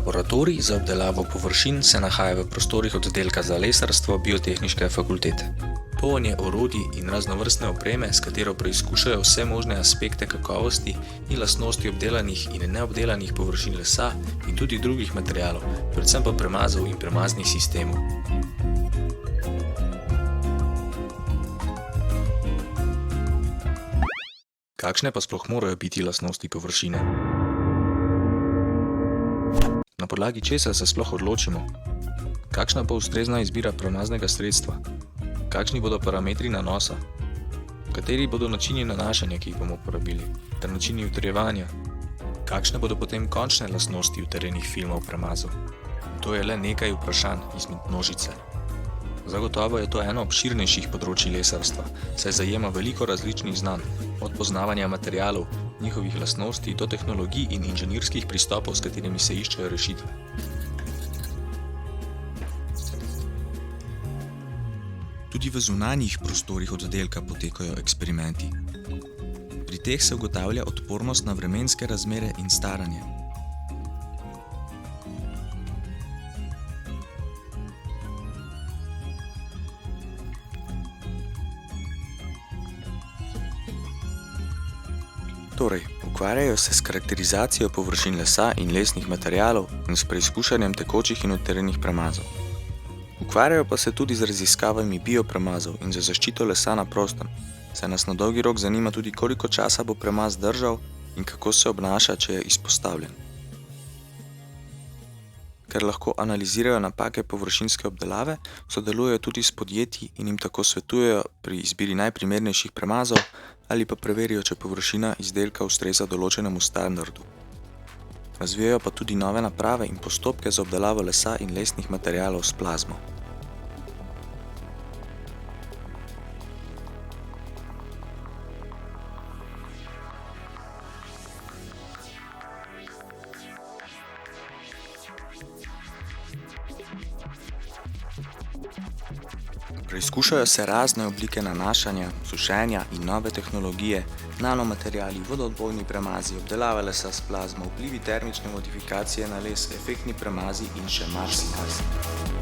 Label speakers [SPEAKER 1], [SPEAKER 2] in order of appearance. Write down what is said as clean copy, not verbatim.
[SPEAKER 1] Laboratorij za obdelavo površin se nahaja v prostorih oddelka za lesarstvo Biotehniške fakultete. Poln je orodij in raznovrstne opreme, s katero preizkušajo vse možne aspekte kakovosti in lastnosti obdelanih in neobdelanih površin lesa in tudi drugih materialov, predvsem pa premazov in premaznih sistemov. Kakšne pa sploh morajo biti lastnosti površine? Na podlagi česa se sploh odločimo? Kakšna bo ustrezna izbira premaznega sredstva? Kakšni bodo parametri nanosa? Kateri bodo načini nanašanja, ki jih bomo uporabili, ter načini utrjevanja? Kakšne bodo potem končne lastnosti utrjenih filmov premazov? To je le nekaj vprašanj izmed množice. Zagotovo je to eno obširnejših področij lesarstva, saj zajema veliko različnih znanj, od poznavanja materialov, njihovih lastnosti do tehnologij in inženirskih pristopov, s katerimi se iščejo rešitve. Tudi v zunanjih prostorih oddelka potekajo eksperimenti. Pri teh se ugotavlja odpornost na vremenske razmere in staranje. Torej, ukvarjajo se s karakterizacijo površin lesa in lesnih materialov in s preizkušanjem tekočih in utrjenih premazov. Ukvarjajo pa se tudi z raziskavami biopremazov in za zaščito lesa na prostem, saj nas na dolgi rok zanima tudi, koliko časa bo premaz držal in kako se obnaša, če je izpostavljen. Ker lahko analizirajo napake površinske obdelave, sodelujejo tudi s podjetji in jim tako svetujejo pri izbiri najprimernejših premazov ali pa preverijo, če površina izdelka ustreza določenemu standardu. Razvijajo pa tudi nove naprave in postopke za obdelavo lesa in lesnih materialov s plazmo. Preizkušajo se razne oblike nanašanja, sušenja in nove tehnologije, nanomateriali, vodoodbojni premazi, obdelava lesa s plazmo, vplivi termične modifikacije na les, efektni premazi in še marsikaj.